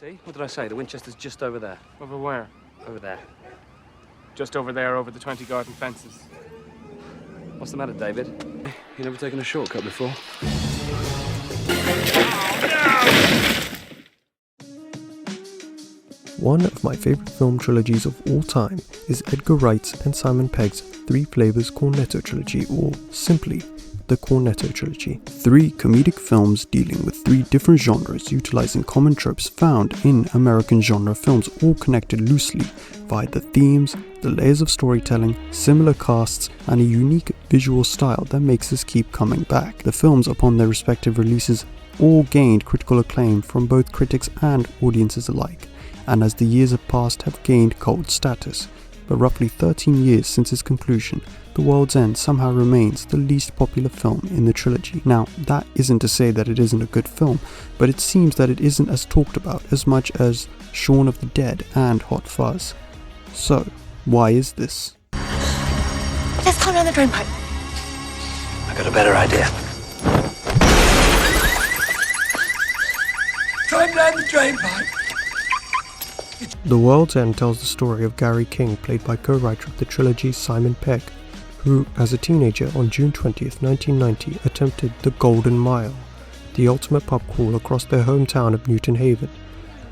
See? What did I say? The Winchester's just over there. Over where? Over there. Just over there, over the 20 garden fences. What's the matter, David? You never taken a shortcut before? One of my favourite film trilogies of all time is Edgar Wright's and Simon Pegg's Three Flavors Cornetto trilogy, or simply the Cornetto trilogy. 3 comedic films dealing with 3 different genres utilizing common tropes found in American genre films, all connected loosely by the themes, the layers of storytelling, similar casts, and a unique visual style that makes us keep coming back. The films, upon their respective releases, all gained critical acclaim from both critics and audiences alike, and as the years have passed have gained cult status. But roughly 13 years since its conclusion, The World's End somehow remains the least popular film in the trilogy. Now, that isn't to say that it isn't a good film, but it seems that it isn't as talked about as much as Shaun of the Dead and Hot Fuzz. So, why is this? Let's climb down the drain pipe. I got a better idea. Climb down the drain pipe. The World's End tells the story of Gary King, played by co-writer of the trilogy Simon Pegg, who, as a teenager on June 20th, 1990, attempted the Golden Mile, the ultimate pub crawl across their hometown of Newton Haven.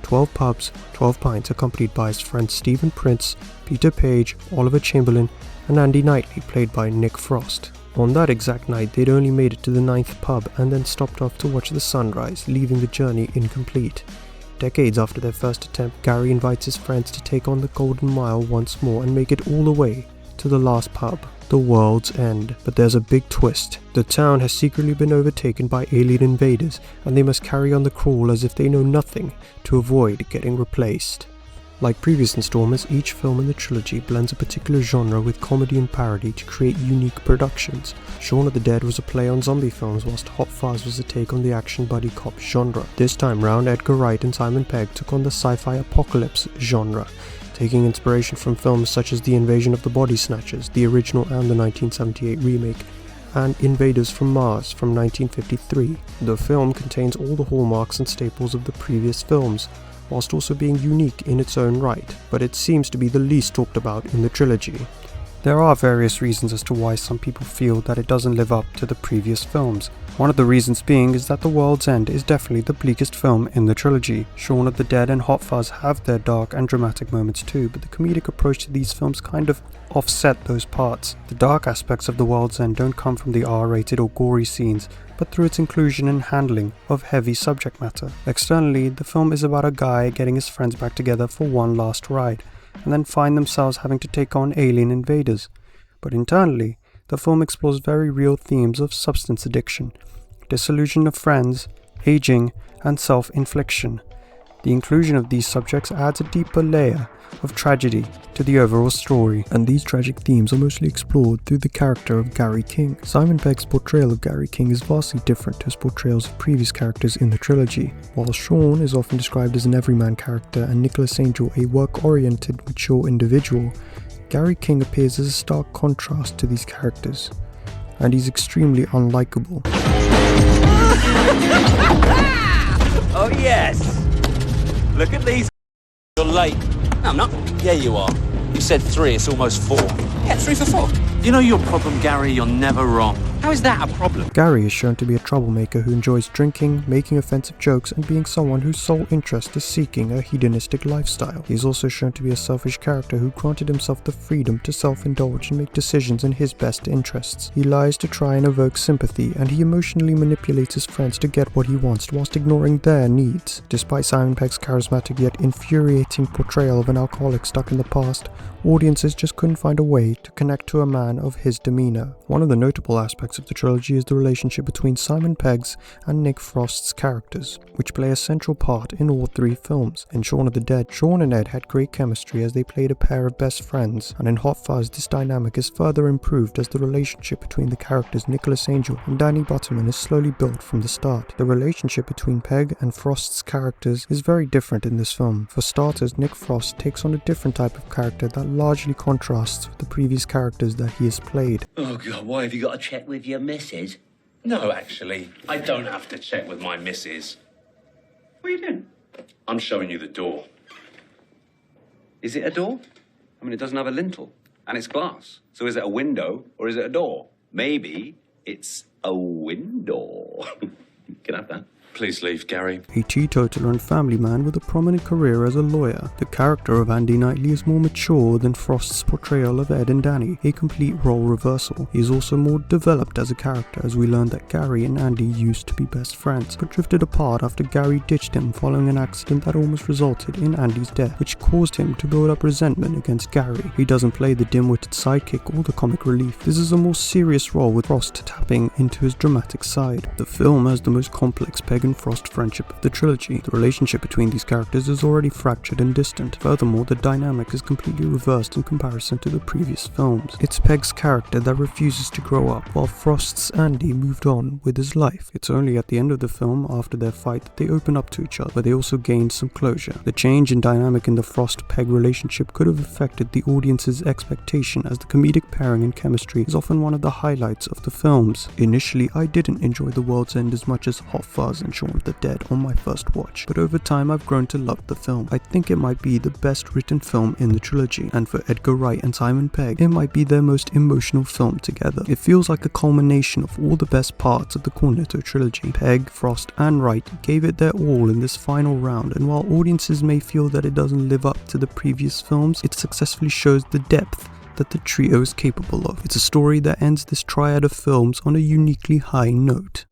12 pubs, 12 pints, accompanied by his friends Stephen Prince, Peter Page, Oliver Chamberlain, and Andy Knightley, played by Nick Frost. On that exact night, they'd only made it to the 9th pub and then stopped off to watch the sunrise, leaving the journey incomplete. Decades after their first attempt, Gary invites his friends to take on the Golden Mile once more and make it all the way to the last pub, The World's End. But there's a big twist. The town has secretly been overtaken by alien invaders, and they must carry on the crawl as if they know nothing to avoid getting replaced. Like previous installments, each film in the trilogy blends a particular genre with comedy and parody to create unique productions. Shaun of the Dead was a play on zombie films, whilst Hot Fuzz was a take on the action buddy cop genre. This time round, Edgar Wright and Simon Pegg took on the sci-fi apocalypse genre, taking inspiration from films such as The Invasion of the Body Snatchers, the original and the 1978 remake, and Invaders from Mars from 1953. The film contains all the hallmarks and staples of the previous films, whilst also being unique in its own right, but it seems to be the least talked about in the trilogy. There are various reasons as to why some people feel that it doesn't live up to the previous films. One of the reasons being is that The World's End is definitely the bleakest film in the trilogy. Shaun of the Dead and Hot Fuzz have their dark and dramatic moments too, but the comedic approach to these films kind of offset those parts. The dark aspects of The World's End don't come from the R-rated or gory scenes, but through its inclusion and handling of heavy subject matter. Externally, the film is about a guy getting his friends back together for one last ride, and then find themselves having to take on alien invaders. But internally, the film explores very real themes of substance addiction, disillusion of friends, aging, and self-infliction. The inclusion of these subjects adds a deeper layer of tragedy to the overall story, and these tragic themes are mostly explored through the character of Gary King. Simon Pegg's portrayal of Gary King is vastly different to his portrayals of previous characters in the trilogy. While Shaun is often described as an everyman character and Nicholas Angel a work-oriented, mature individual, Gary King appears as a stark contrast to these characters, and he's extremely unlikable. Oh yes! Look at these. You're late. No, I'm not. Yeah, you are. You said 3, it's almost 4. Yeah, 3 for 4. You know your problem, Gary? You're never wrong. How is that a problem? Gary is shown to be a troublemaker who enjoys drinking, making offensive jokes, and being someone whose sole interest is seeking a hedonistic lifestyle. He is also shown to be a selfish character who granted himself the freedom to self-indulge and make decisions in his best interests. He lies to try and evoke sympathy, and he emotionally manipulates his friends to get what he wants whilst ignoring their needs. Despite Simon Pegg's charismatic yet infuriating portrayal of an alcoholic stuck in the past, audiences just couldn't find a way to connect to a man of his demeanour. One of the notable aspects of the trilogy is the relationship between Simon Pegg's and Nick Frost's characters, which play a central part in all 3 films. In Shaun of the Dead, Shaun and Ed had great chemistry as they played a pair of best friends, and in Hot Fuzz this dynamic is further improved as the relationship between the characters Nicholas Angel and Danny Butterman is slowly built from the start. The relationship between Pegg and Frost's characters is very different in this film. For starters, Nick Frost takes on a different type of character that largely contrasts with the previous characters that he has played. Oh God, why have you got to check with your missus? No, actually, I don't have to check with my missus. What are you doing? I'm showing you the door. Is it a door? I mean, it doesn't have a lintel, and it's glass. So is it a window, or is it a door? Maybe it's a window. You can have that. Please leave, Gary. A teetotaler and family man with a prominent career as a lawyer, the character of Andy Knightley is more mature than Frost's portrayal of Ed and Danny, a complete role reversal. He is also more developed as a character, as we learn that Gary and Andy used to be best friends, but drifted apart after Gary ditched him following an accident that almost resulted in Andy's death, which caused him to build up resentment against Gary. He doesn't play the dim-witted sidekick or the comic relief. This is a more serious role, with Frost tapping into his dramatic side. The film has the most complex Peg and Frost friendship of the trilogy. The relationship between these characters is already fractured and distant. Furthermore, the dynamic is completely reversed in comparison to the previous films. It's Peg's character that refuses to grow up, while Frost's Andy moved on with his life. It's only at the end of the film, after their fight, that they open up to each other, but they also gain some closure. The change in dynamic in the Frost-Peg relationship could have affected the audience's expectation, as the comedic pairing and chemistry is often one of the highlights of the films. Initially, I didn't enjoy The World's End as much as Hot Fuzz and Shaun of the Dead on my first watch, but over time I've grown to love the film. I think it might be the best written film in the trilogy, and for Edgar Wright and Simon Pegg, it might be their most emotional film together. It feels like a culmination of all the best parts of the Cornetto trilogy. Pegg, Frost and Wright gave it their all in this final round, and while audiences may feel that it doesn't live up to the previous films, it successfully shows the depth that the trio is capable of. It's a story that ends this triad of films on a uniquely high note.